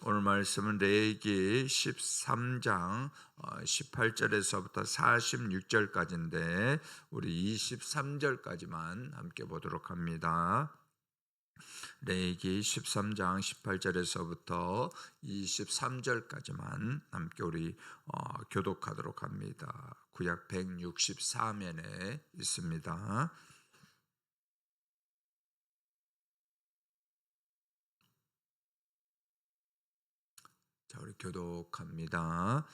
오늘 말씀은 레위기 13장 18절에서부터 46절까지인데 우리 23절까지만 함께 보도록 합니다. 레위기 13장 18절에서부터 23절까지만 함께 우리 교독하도록 합니다. 구약 164면에 있습니다. 자, 우리 교독합니다.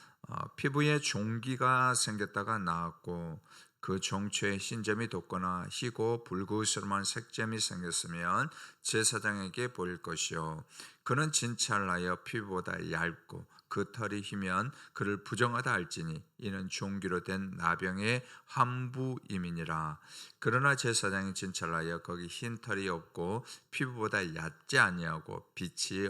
피부에 종기가 생겼다가 나았고 그 종초에 흰점이 돋거나 희고 붉으스름한 색점이 생겼으면 제사장에게 보일 것이요 그는 진찰하여 피부보다 얇고 그 털이 희면 그를 부정하다 할지니 이는 종기로 된 나병의 함부임이니라. 그러나 제사장이 진찰하여 거기 흰 털이 없고 피부보다 얕지 아니하고 빛이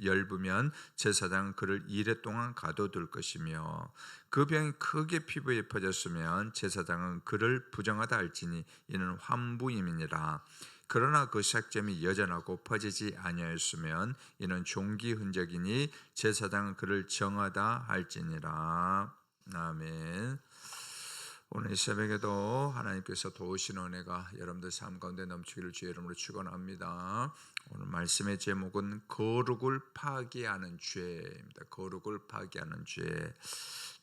엷으면 제사장은 그를 이레 동안 가둬둘 것이며 그 병이 크게 피부에 퍼졌으면 제사장은 그를 부정하다 할지니 이는 환부임이니라. 그러나 그 색점이 여전하고 퍼지지 아니하였으면 이는 종기 흔적이니 제사장은 그를 정하다 할지니라. 아멘. 오늘 이 새벽에도 하나님께서 도우시는 은혜가 여러분들 삶 가운데 넘치기를 주의 이름으로 축원합니다. 오늘 말씀의 제목은 거룩을 파괴하는 죄입니다. 거룩을 파괴하는 죄.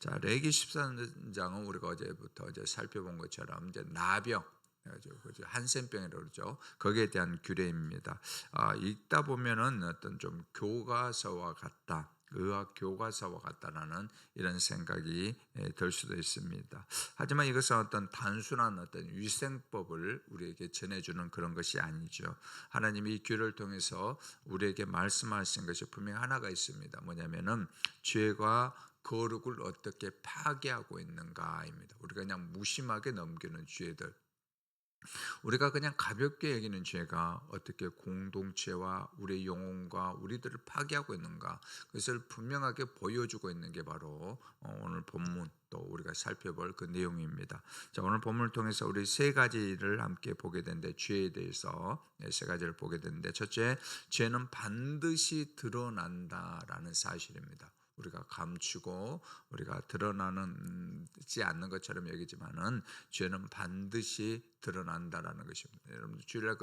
자, 레위기 13장은 우리가 어제부터 살펴본 것처럼 이제 나병, 한센병이라고 그러죠. 거기에 대한 규례입니다. 읽다 보면은 어떤 좀 교과서와 같다. 의학 교과서와 같다라는 이런 생각이 들 수도 있습니다. 하지만 이것은 어떤 단순한 어떤 위생법을 우리에게 전해주는 그런 것이 아니죠. 하나님이 이 규를 통해서 우리에게 말씀하신 것이 분명히 하나가 있습니다. 뭐냐면은 죄가 거룩을 어떻게 파괴하고 있는가입니다. 우리가 그냥 무심하게 넘기는 죄들, 우리가 그냥 가볍게 여기는 죄가 어떻게 공동체와 우리의 영혼과 우리들을 파괴하고 있는가, 그것을 분명하게 보여주고 있는 게 바로 오늘 본문 또 우리가 살펴볼 그 내용입니다. 자, 오늘 본문을 통해서 우리 세 가지를 함께 보게 되는데, 죄에 대해서 세 가지를 보게 되는데, 첫째, 죄는 반드시 드러난다라는 사실입니다. 우리가 감추고 우리가 드러나지 않는 것처럼 여기지만은 죄는 반드시 드러난다라는 것입니다. 여러분 주일날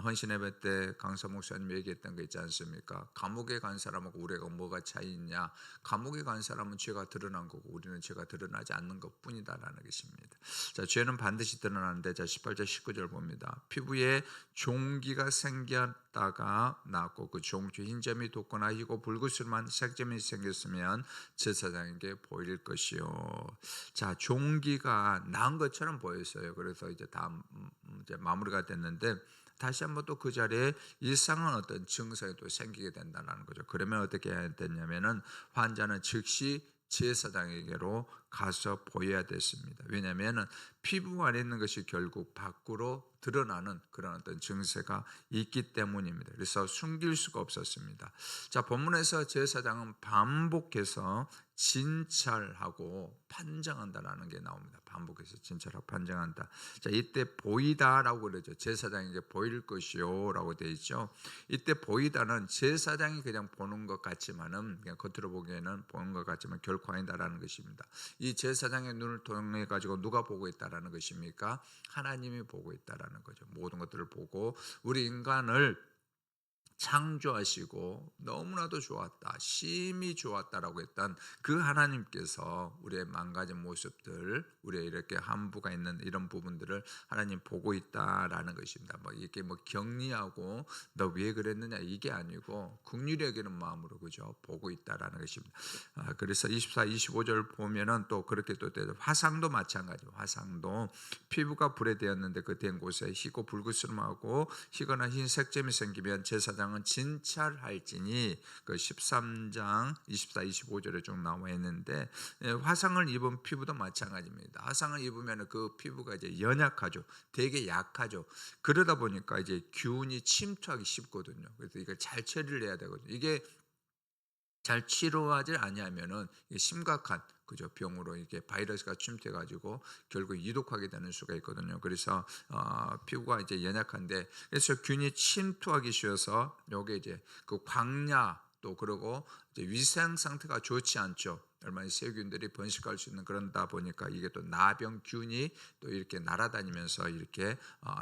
헌신 예배 때 강사 목사님이 얘기했던 거 있지 않습니까? 감옥에 간 사람하고 우리가 뭐가 차이 있냐? 감옥에 간 사람은 죄가 드러난 거고 우리는 죄가 드러나지 않는 것뿐이다라는 것입니다. 자, 죄는 반드시 드러나는데, 자 18절 19절 봅니다. 피부에 종기가 생겼다가 나고 그 종초 흰점이 돋거나 희고 붉으스름한 색점이 생겼으면 제사장에게 보일 것이요. 자, 종기가 난 것처럼 보였어요. 그래서 이제 이제 마무리가 됐는데, 다시 한번 또 그 자리에 이상한 어떤 증상이 또 생기게 된다는 거죠. 그러면 어떻게 해야 되냐면은 환자는 즉시 제사장에게로 가서 보여야 됐습니다. 왜냐하면 피부 안에 있는 것이 결국 밖으로 드러나는 그런 어떤 증세가 있기 때문입니다. 그래서 숨길 수가 없었습니다. 자, 본문에서 제사장은 반복해서 진찰하고 판정한다라는 게 나옵니다. 반복해서 진찰하고 판정한다. 자, 이때 보이다라고 그러죠. 제사장에게 보일 것이요라고 되어 있죠. 이때 보이다는 제사장이 그냥 보는 것 같지만은, 그냥 겉으로 보기에는 보는 것 같지만 결코 아니다라는 것입니다. 이 제사장의 눈을 통해 가지고 누가 보고 있다라는 것입니까? 하나님이 보고 있다라는 거죠. 모든 것들을 보고 우리 인간을 창조하시고 너무나도 좋았다, 심히 좋았다라고 했던 그 하나님께서 우리의 망가진 모습들, 우리의 이렇게 함부가 있는 이런 부분들을 하나님 보고 있다라는 것입니다. 이렇게 격리하고 너 왜 그랬느냐 이게 아니고 긍휼히 여기는 마음으로, 그죠? 보고 있다라는 것입니다. 그래서 24, 25절 보면은 또 그렇게 또 되죠. 화상도 마찬가지. 화상도 피부가 불에 되었는데 그 된 곳에 희고 붉으스름하고 희거나 흰 색점이 생기면 제사장은 진찰할지니, 그 13장 24, 25절에 쭉 나와 있는데, 화상을 입은 피부도 마찬가지입니다. 화상을 입으면 그 피부가 이제 연약하죠. 되게 약하죠. 그러다 보니까 이제 균이 침투하기 쉽거든요. 그래서 이걸 잘 처리를 해야 되거든요. 이게 잘 치료하지 아니하면은 심각한, 그죠, 병으로 이게 바이러스가 침투해 가지고 결국 이독하게 되는 수가 있거든요. 그래서 피부가 이제 연약한데, 그래서 균이 침투하기 쉬워서 요게 이제 그 광야 또 그러고 이제 위생 상태가 좋지 않죠. 얼마나 세균들이 번식할 수 있는 그런다 보니까 이게 또 나병균이 또 이렇게 날아다니면서 이렇게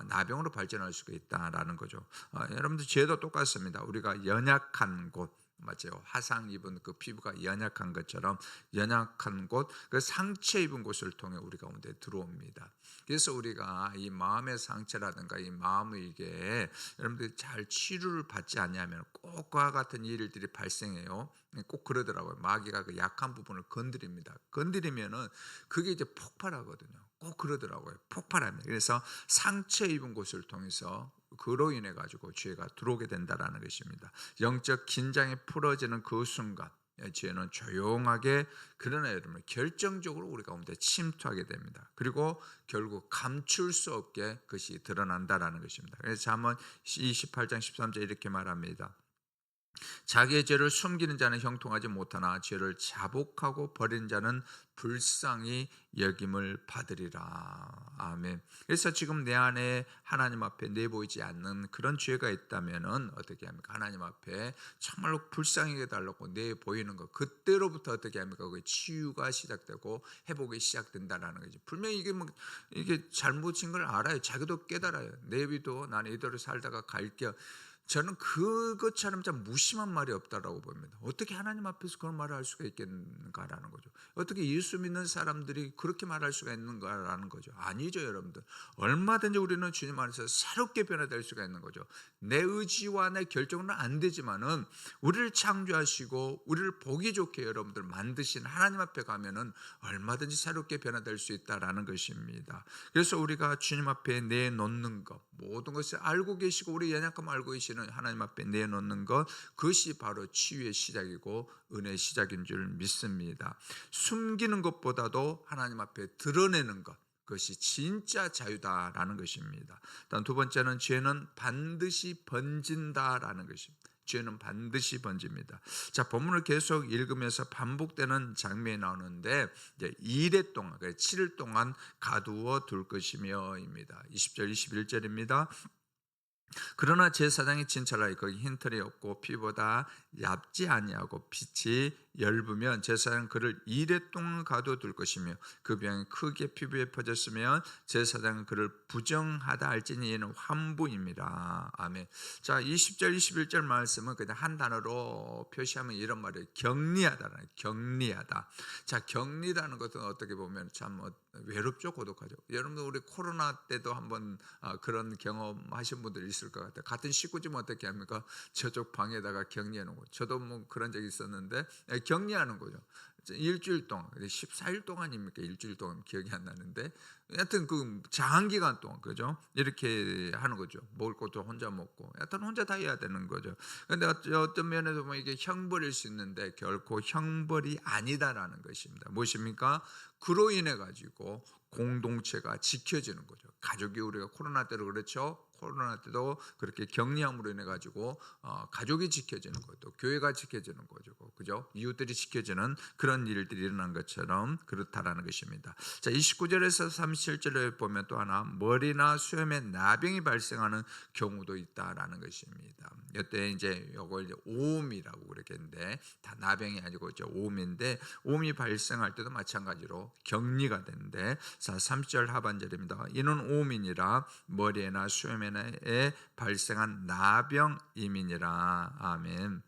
나병으로 발전할 수가 있다라는 거죠. 여러분들 죄도 똑같습니다. 우리가 연약한 곳 맞죠? 화상 입은 그 피부가 연약한 것처럼 연약한 곳, 그 상처 입은 곳을 통해 우리 가운데 들어옵니다. 그래서 우리가 이 마음의 상처라든가 이 마음의 이게 여러분들이 잘 치료를 받지 않냐면 꼭 그와 같은 일들이 발생해요. 꼭 그러더라고요. 마귀가 그 약한 부분을 건드립니다. 건드리면은 그게 이제 폭발하거든요. 꼭 그러더라고요. 폭발합니다. 그래서 상처 입은 곳을 통해서 그로 인해 가지고 죄가 들어오게 된다라는 것입니다. 영적 긴장이 풀어지는 그 순간 죄는 조용하게, 그러나 여러분 결정적으로 우리 가운데 침투하게 됩니다. 그리고 결국 감출 수 없게 그것이 드러난다라는 것입니다. 그래서 잠언 28장 13절 이렇게 말합니다. 자기의 죄를 숨기는 자는 형통하지 못하나 죄를 자복하고 버린 자는 불쌍히 여김을 받으리라. 아멘. 그래서 지금 내 안에 하나님 앞에 내보이지 않는 그런 죄가 있다면은 어떻게 합니까? 하나님 앞에 정말로 불쌍히 해달라고 내보이는 것, 그때로부터 어떻게 합니까? 그 치유가 시작되고 회복이 시작된다라는 거죠. 분명히 이게 잘못인 걸 알아요. 자기도 깨달아요. 내비도 나는 이대로 살다가 갈게요. 저는 그것처럼 참 무심한 말이 없다라고 봅니다. 어떻게 하나님 앞에서 그런 말을 할 수가 있겠는가라는 거죠. 어떻게 예수 믿는 사람들이 그렇게 말할 수가 있는가라는 거죠. 아니죠, 여러분들. 얼마든지 우리는 주님 안에서 새롭게 변화될 수가 있는 거죠. 내 의지와 내 결정은 안 되지만은 우리를 창조하시고 우리를 보기 좋게 여러분들 만드신 하나님 앞에 가면은 얼마든지 새롭게 변화될 수 있다라는 것입니다. 그래서 우리가 주님 앞에 내놓는 것, 모든 것을 알고 계시고 우리 연약함 알고 계시는 하나님 앞에 내놓는 것, 그것이 바로 치유의 시작이고 은혜의 시작인 줄 믿습니다. 숨기는 것보다도 하나님 앞에 드러내는 것, 그것이 진짜 자유다라는 것입니다. 다음 두 번째는 죄는 반드시 번진다라는 것입니다. 죄는 반드시 번집니다. 자, 본문을 계속 읽으면서 반복되는 장면이 나오는데 이제 2일 동안, 7일 동안 가두어 둘 것이며입니다. 20절 21절입니다. 그러나 제사장이 진찰하여 거기 흰털이 없고 피보다 얇지 아니하고 빛이 엷으면 제사장은 그를 2일 동안 가둬둘 것이며 그 병이 크게 피부에 퍼졌으면 제사장은 그를 부정하다 할지니 이는 환부입니다. 아멘. 자, 20절 21절 말씀은 그냥 한 단어로 표시하면 이런 말이에요. 격리하다라는, 격리하다. 자, 격리라는 것은 어떻게 보면 참 외롭죠, 고독하죠. 여러분들 우리 코로나 때도 한번 그런 경험하신 분들 있을 것 같아요. 같은 식구지만 어떻게 합니까? 저쪽 방에다가 격리해 놓은 거죠. 저도 뭐 그런 적이 있었는데 격리하는 거죠. 일주일 동안, 14일 동안입니까? 일주일 동안 기억이 안 나는데, 하여튼 그 장기간 동안, 그죠? 이렇게 하는 거죠. 먹을 것도 혼자 먹고, 하여튼 혼자 다 해야 되는 거죠. 그런데 어떤 면에서 보면 이게 형벌일 수 있는데 결코 형벌이 아니다라는 것입니다. 무엇입니까? 그로 인해 가지고 공동체가 지켜지는 거죠. 가족이 우리가 코로나 때도 그렇죠. 코로나 때도 그렇게 격리함으로 인해 가지고 가족이 지켜지는 것도 교회가 지켜지는 거죠. 그죠? 이웃들이 지켜지는 그런 일들이 일어난 것처럼 그렇다라는 것입니다. 자, 29절에서 37절에 보면 또 하나 머리나 수염에 나병이 발생하는 경우도 있다라는 것입니다. 이때 이제 이걸 이제 오음이라고 그렇게 했는데 다 나병이 아니고 이제 오음인데 오음이 발생할 때도 마찬가지로 격리가 되는데 자, 30절 하반절입니다. 이는 오음이니라 머리에나 수염에 발생한 나병임이니라. 아멘.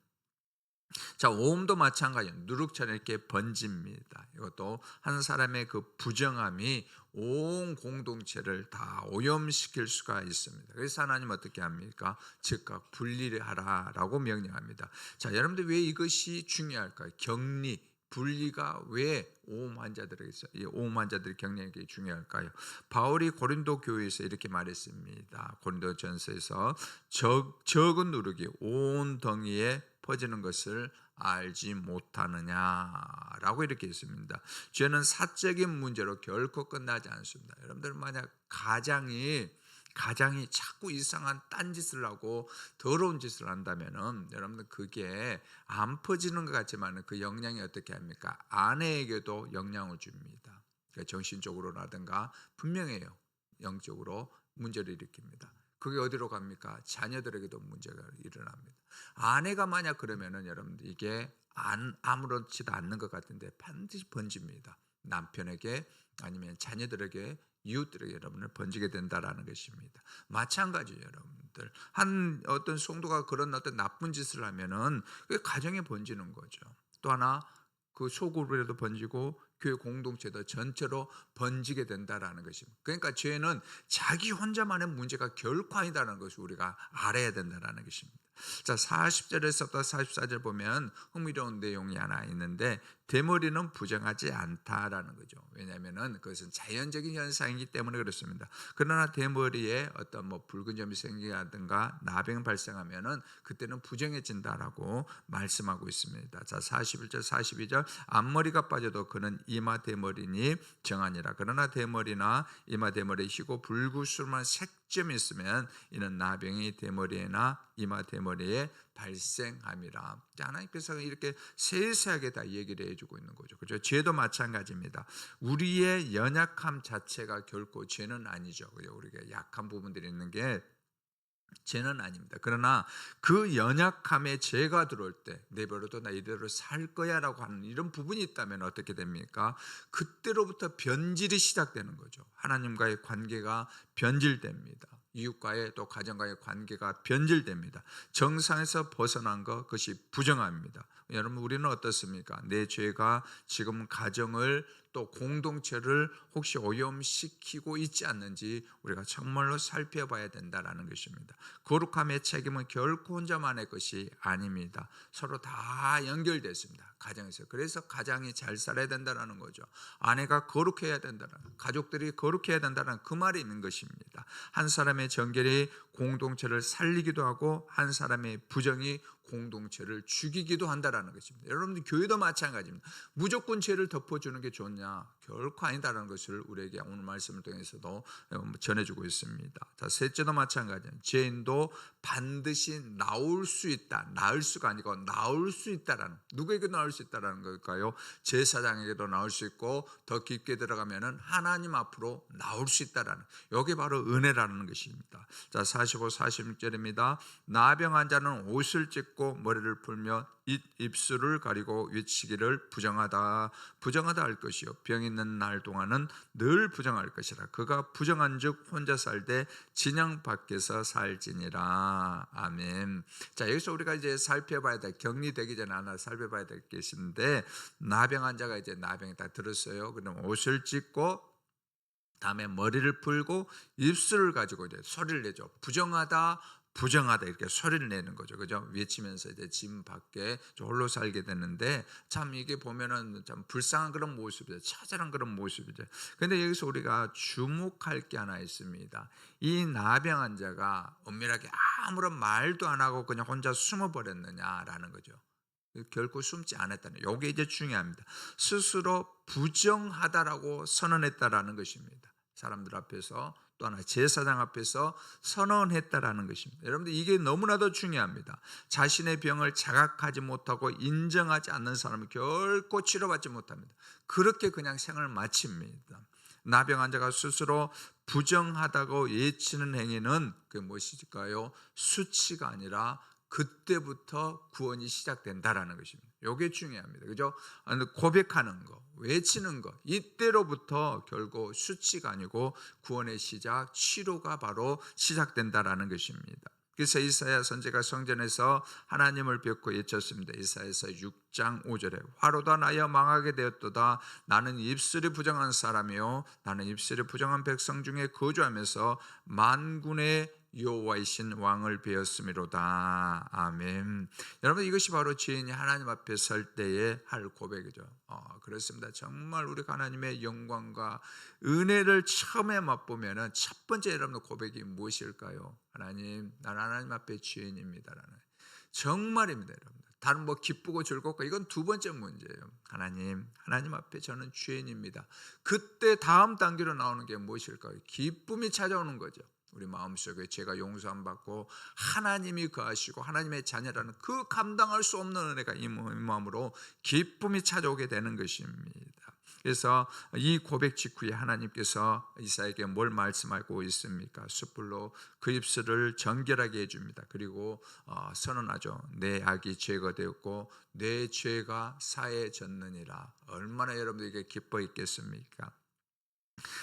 자, 오음도 마찬가지예요. 누룩처럼 이렇게 번집니다. 이것도 한 사람의 그 부정함이 온 공동체를 다 오염시킬 수가 있습니다. 그래서 하나님 어떻게 합니까? 즉각 분리를 하라라고 명령합니다. 자, 여러분들 왜 이것이 중요할까요? 격리, 분리가 왜 오음 환자들에게 있어요? 이 오음 환자들의 격리가 중요할까요? 바울이 고린도 교회에서 이렇게 말했습니다. 고린도전서에서 적은 누룩이 온 덩이에 퍼지는 것을 알지 못하느냐라고 이렇게 했습니다. 죄는 사적인 문제로 결코 끝나지 않습니다. 여러분들 만약 가장이 자꾸 이상한 딴짓을 하고 더러운 짓을 한다면은 여러분들 그게 안 퍼지는 것 같지만 그 영향이 어떻게 합니까? 아내에게도 영향을 줍니다. 그러니까 정신적으로라든가 분명해요. 영적으로 문제를 일으킵니다. 그게 어디로 갑니까? 자녀들에게도 문제가 일어납니다. 아내가 만약 그러면은 여러분들 이게 아무렇지도 않는 것 같은데 반드시 번집니다. 남편에게 아니면 자녀들에게 이웃들에게 여러분을 번지게 된다라는 것입니다. 마찬가지예요, 여러분들. 한 어떤 성도가 그런 어떤 나쁜 짓을 하면은 그게 가정에 번지는 거죠. 또 하나 그 소그룹에도 번지고 교회 공동체도 전체로 번지게 된다라는 것입니다. 그러니까 죄는 자기 혼자만의 문제가 결코 아니다라는 것을 우리가 알아야 된다라는 것입니다. 자, 40절에서부터 44절 보면 흥미로운 내용이 하나 있는데 대머리는 부정하지 않다라는 거죠. 왜냐하면은 그것은 자연적인 현상이기 때문에 그렇습니다. 그러나 대머리에 어떤 뭐 붉은 점이 생기든가 나병 발생하면은 그때는 부정해진다라고 말씀하고 있습니다. 자, 41절 42절 앞머리가 빠져도 그는 이마 대머리니 정하니라. 그러나 대머리나 이마 대머리에 희고 불구스름한 색점이 있으면 이는 나병이 대머리에나 이마 대머리에 발생함이라. 하나님께서 이렇게 세세하게 다 얘기를 해주고 있는 거죠. 그렇죠? 죄도 마찬가지입니다. 우리의 연약함 자체가 결코 죄는 아니죠. 우리가 약한 부분들이 있는 게 죄는 아닙니다. 그러나 그 연약함에 죄가 들어올 때 내버려도 나 이대로 살 거야 라고 하는 이런 부분이 있다면 어떻게 됩니까? 그때로부터 변질이 시작되는 거죠. 하나님과의 관계가 변질됩니다. 이웃과의 또 가정과의 관계가 변질됩니다. 정상에서 벗어난 것, 그것이 부정합니다. 여러분 우리는 어떻습니까? 내 죄가 지금 가정을 또 공동체를 혹시 오염시키고 있지 않는지 우리가 정말로 살펴봐야 된다는 것입니다. 거룩함의 책임은 결코 혼자만의 것이 아닙니다. 서로 다 연결됐습니다. 가정에서. 그래서 가장이 잘 살아야 된다는 거죠. 아내가 거룩해야 된다는, 가족들이 거룩해야 된다는 그 말이 있는 것입니다. 한 사람의 정결이 공동체를 살리기도 하고 한 사람의 부정이 공동체를 죽이기도 한다는 것입니다. 여러분들 교회도 마찬가지입니다. 무조건 죄를 덮어주는 게 좋냐? 결코 아니다라는 것을 우리에게 오늘 말씀을 통해서도 전해주고 있습니다. 자, 셋째도 마찬가지입니다. 죄인도 반드시 나올 수 있다. 나을 수가 아니고 나올 수 있다라는, 누구에게 나올 수 있다라는 걸까요? 제사장에게도 나올 수 있고 더 깊게 들어가면은 하나님 앞으로 나올 수 있다라는, 여기 바로 은혜라는 것입니다. 자, 45, 46절입니다. 나병 환자는 옷을 찢고 머리를 풀며 입술을 가리고 외치기를 부정하다 할 것이요 병 있는 날 동안은 늘 부정할 것이라. 그가 부정한즉 혼자 살되 진영 밖에서 살지니라. 아멘. 자, 여기서 우리가 이제 살펴봐야 될, 격리되기 전에 하나 살펴봐야 될 것인데, 나병 환자가 이제 나병이 다 들었어요. 그럼 옷을 찢고 다음에 머리를 풀고 입술을 가지고 이제 소리를 내죠. 부정하다 이렇게 소리를 내는 거죠. 그죠? 외치면서 이제 집 밖에 홀로 살게 되는데, 참 이게 보면은 참 불쌍한 그런 모습이죠. 처절한 그런 모습이죠. 근데 여기서 우리가 주목할 게 하나 있습니다. 이 나병 환자가 은밀하게 아무런 말도 안 하고 그냥 혼자 숨어버렸느냐라는 거죠. 결코 숨지 않았다는, 이게 이제 중요합니다. 스스로 부정하다라고 선언했다라는 것입니다. 사람들 앞에서, 또 하나 제사장 앞에서 선언했다라는 것입니다. 여러분들 이게 너무나도 중요합니다. 자신의 병을 자각하지 못하고 인정하지 않는 사람은 결코 치료받지 못합니다. 그렇게 그냥 생을 마칩니다. 나병 환자가 스스로 부정하다고 외치는 행위는 그 무엇일까요? 수치가 아니라 그때부터 구원이 시작된다라는 것입니다. 이게 중요합니다. 그죠? 고백하는 거, 외치는 거, 이때로부터 결국 수치가 아니고 구원의 시작, 치료가 바로 시작된다라는 것입니다. 그래서 이사야 선지자가 성전에서 하나님을 뵙고 외쳤습니다. 이사야서 6장 5절에 화로다 나여 망하게 되었도다. 나는 입술이 부정한 사람이요 나는 입술이 부정한 백성 중에 거주하면서 만군의 여호와이신 왕을 배웠음이로다. 아멘. 여러분 이것이 바로 죄인이 하나님 앞에 설 때에 할 고백이죠. 그렇습니다. 정말 우리가 하나님의 영광과 은혜를 처음에 맛보면은 첫 번째 여러분 고백이 무엇일까요? 하나님, 나는 하나님 앞에 죄인입니다라는, 정말입니다, 여러분. 다른 뭐 기쁘고 즐겁고 이건 두 번째 문제예요. 하나님 앞에 저는 죄인입니다. 그때 다음 단계로 나오는 게 무엇일까요? 기쁨이 찾아오는 거죠. 우리 마음속에 죄가 용서함 받고 하나님이 거하시고 하나님의 자녀라는 그 감당할 수 없는 은혜가 이 마음으로 기쁨이 찾아오게 되는 것입니다. 그래서 이 고백 직후에 하나님께서 이사야에게 뭘 말씀하고 있습니까? 숯불로 그 입술을 정결하게 해줍니다. 그리고 선언하죠. 내 악이 제거되었고 내 죄가 사해졌느니라. 얼마나 여러분들에게 기뻐했겠습니까?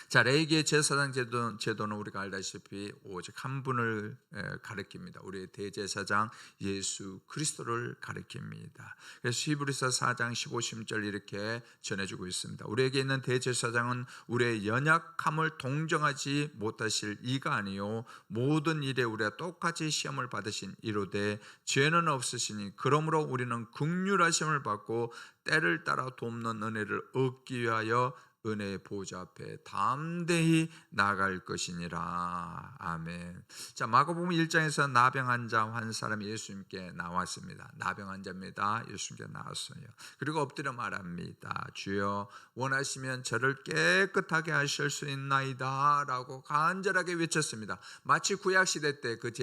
자, 레위기의 제사장 제도는 우리가 알다시피 오직 한 분을 가리킵니다. 우리의 대제사장 예수 그리스도를 가리킵니다. 그래서 히브리서 4장 15절 이렇게 전해주고 있습니다. 우리에게 있는 대제사장은 우리의 연약함을 동정하지 못하실 이가 아니요 모든 일에 우리가 똑같이 시험을 받으신 이로되 죄는 없으시니 그러므로 우리는 긍휼하심을 받고 때를 따라 돕는 은혜를 얻기 위하여 은혜의 보좌 앞에 담대히 나아갈 것이니라. 아멘. 자, 마가복음 1장에서 나병 한 사람이 예수님께 나왔습니다. 나병 환자입니다. 예수님께 나왔어요. 그리고 엎드려 말합니다. 주여 원하시면 저를 깨끗하게 하실 수 있나이다 라고 간절하게 외쳤습니다. 마치 구약시대 때 그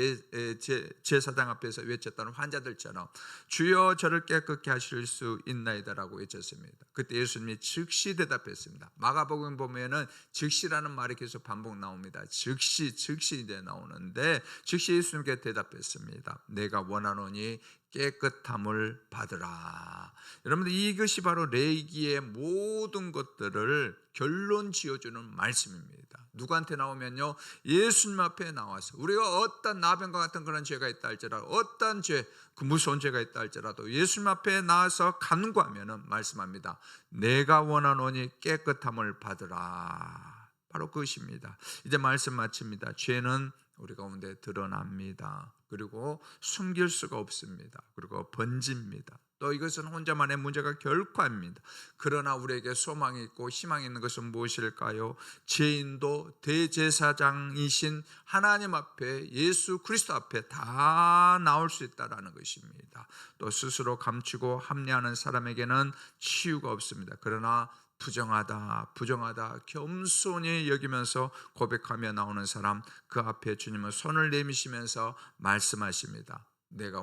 제사장 앞에서 외쳤던 환자들처럼 주여 저를 깨끗게 하실 수 있나이다 라고 외쳤습니다. 그때 예수님이 즉시 대답했습니다. 마가복음 보면은 즉시라는 말이 계속 반복 나옵니다. 즉시 이제 나오는데 즉시 예수님께 대답했습니다. 내가 원하노니 깨끗함을 받으라. 여러분들 이것이 바로 레위기의 모든 것들을 결론 지어주는 말씀입니다. 누구한테 나오면요 예수님 앞에 나와서 우리가 어떤 나병과 같은 그런 죄가 있다 할지라도 어떤 죄, 그 무서운 죄가 있다 할지라도 예수님 앞에 나와서 간구하면은 말씀합니다. 내가 원하노니 깨끗함을 받으라. 바로 그것입니다. 이제 말씀 마칩니다. 죄는 우리 가운데 드러납니다. 그리고 숨길 수가 없습니다. 그리고 번집니다. 또 이것은 혼자만의 문제가 결코 아닙니다. 그러나 우리에게 소망이 있고 희망이 있는 것은 무엇일까요? 죄인도 대제사장이신 하나님 앞에 예수 그리스도 앞에 다 나올 수 있다는 것입니다. 또 스스로 감추고 합리하는 사람에게는 치유가 없습니다. 그러나 부정하다 겸손히 여기면서 고백하며 나오는 사람, 그 앞에 주님은 손을 내미시면서 말씀하십니다. 내가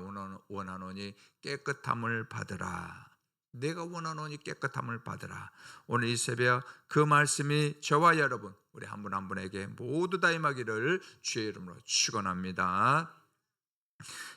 원하노니 깨끗함을 받으라. 내가 원하노니 깨끗함을 받으라. 오늘 이 새벽 그 말씀이 저와 여러분 우리 한 분 한 분에게 모두 다 임하기를 주의 이름으로 축원합니다.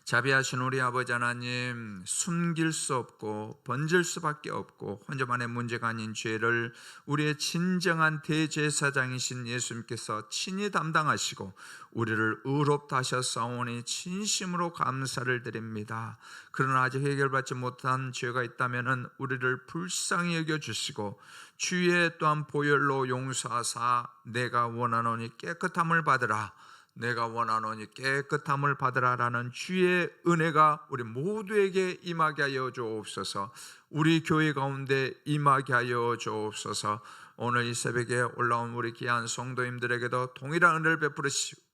자비하신 우리 아버지 하나님, 숨길 수 없고 번질 수밖에 없고 혼자만의 문제가 아닌 죄를 우리의 진정한 대제사장이신 예수님께서 친히 담당하시고 우리를 의롭다 하셨사오니 진심으로 감사를 드립니다. 그러나 아직 해결받지 못한 죄가 있다면 우리를 불쌍히 여겨주시고 주의 또한 보혈로 용서하사 내가 원하노니 깨끗함을 받으라, 내가 원하노니 깨끗함을 받으라라는 주의 은혜가 우리 모두에게 임하게 하여 주옵소서. 우리 교회 가운데 임하게 하여 주옵소서. 오늘 이 새벽에 올라온 우리 귀한 성도님들에게도 동일한 은혜를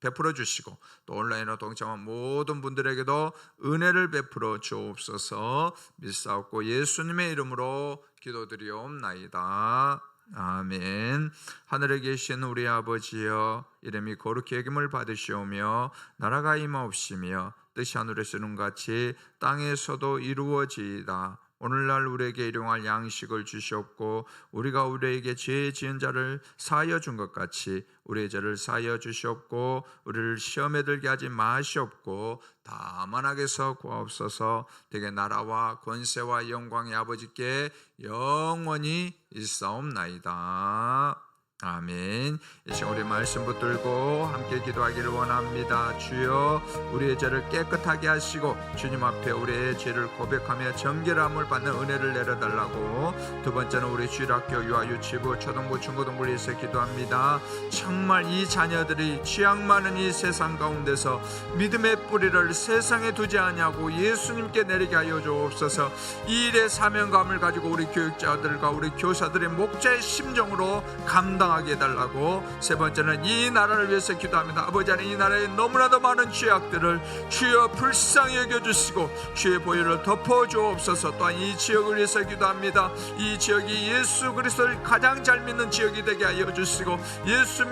베풀어 주시고 또 온라인으로 동참한 모든 분들에게도 은혜를 베풀어 주옵소서. 믿사옵고 예수님의 이름으로 기도드리옵나이다. 아멘. 하늘에 계신 우리 아버지여, 이름이 거룩히 여김을 받으시오며 나라가 임하옵시며 뜻이 하늘에서 이룬같이 땅에서도 이루어지이다. 오늘날 우리에게 일용할 양식을 주시옵고 우리가 우리에게 죄 지은 자를 사하여 준 것 같이 우리의 죄를 사하여 주시옵고 우리를 시험에 들게 하지 마시옵고 다만 악에서 구하옵소서. 되게 나라와 권세와 영광의 아버지께 영원히 있사옵나이다. 아멘. 이 시간 우리 말씀 붙들고 함께 기도하기를 원합니다. 주여 우리의 죄를 깨끗하게 하시고 주님 앞에 우리의 죄를 고백하며 정결함을 받는 은혜를 내려달라고, 두 번째는 우리 주일학교 유아유치부 초등부 중고등부를 위해서 기도합니다. 정말 이 자녀들이 취향 많은 이 세상 가운데서 믿음의 뿌리를 세상에 두지 아니하고 예수님께 내리게 하여 주옵소서. 이 일의 사명감을 가지고 우리 교육자들과 우리 교사들의 목자의 심정으로 감당하게 해달라고, 세 번째는 이 나라를 위해서 기도합니다. 아버지 하나님, 이 나라에 너무나도 많은 죄악들을 주여 불쌍히 여겨주시고 주의 보혈을 덮어주옵소서. 또한 이 지역을 위해서 기도합니다. 이 지역이 예수 그리스도를 가장 잘 믿는 지역이 되게 하여 주시고 예수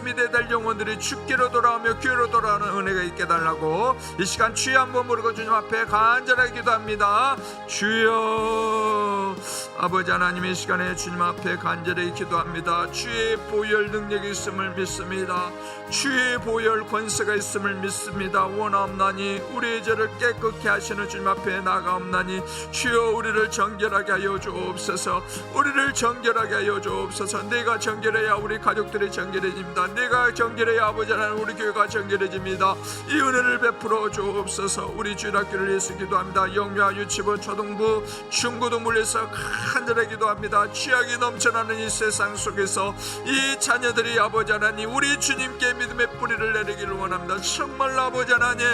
믿어야 될 영혼들이 주께로 돌아오며 교회로 돌아오는 은혜가 있게 해달라고, 이 시간 주여 한번 부르고 주님 앞에 간절하게 기도합니다. 주여 아버지 하나님, 이 시간에 주님 앞에 간절히 기도합니다. 주의 보혈 능력이 있음을 믿습니다. 주의 보혈 권세가 있음을 믿습니다. 원하옵나니 우리의 죄를 깨끗게 하시는 주님 앞에 나가옵나니 주여 우리를 정결하게 하여 주옵소서. 우리를 정결하게 하여 주옵소서. 내가 정결해야 우리 가족들이 정결해집니다. 내가 정결해야 아버지 하나님 우리 교회가 정결해집니다. 이 은혜를 베풀어 주옵소서. 우리 주일학교를 위해서 기도합니다. 영유아, 유치부, 초등부, 중고등부를 위해서 간절히 기도합니다. 취약이 넘쳐나는 이 세상 속에서 이 자녀들이 아버지 하나님 우리 주님께 믿음의 뿌리를 내리기를 원합니다. 정말 아버지 하나님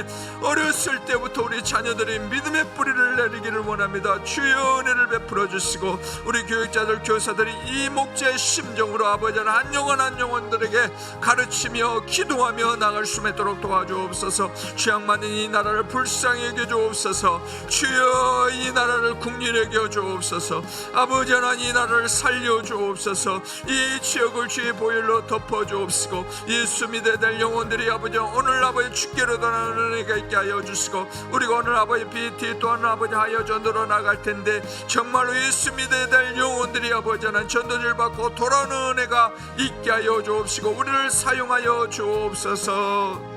어렸을 때부터 우리 자녀들이 믿음의 뿌리를 내리기를 원합니다. 주여 은혜를 베풀어 주시고 우리 교육자들, 교사들이 이 목자의 심정으로 아버지 하나님 한 영혼 한 영혼들에게 가르치며 기도하며 나갈 수 있도록 도와주옵소서. 죄악 많은 이 나라를 불쌍히 여겨주옵소서. 주여 이 나라를 국리에 여겨주옵소서. 아버지 하나님 이 나라를 살려주옵소서. 이 지역을 주의 보혈로 덮어주옵시고 예수 믿어야 될 영혼들이 아버지 오늘 아버지 주께로 돌아오는 은혜가 있게 하여 주시고 우리가 오늘 아버지 BT 또한 아버지 하여 전도로 나갈 텐데 정말로 예수 믿어야 될 영혼들이 아버지 하나님 전도를 받고 돌아오는 은혜가 있게 하여 주옵시고 우리를 사용하여 주옵소서.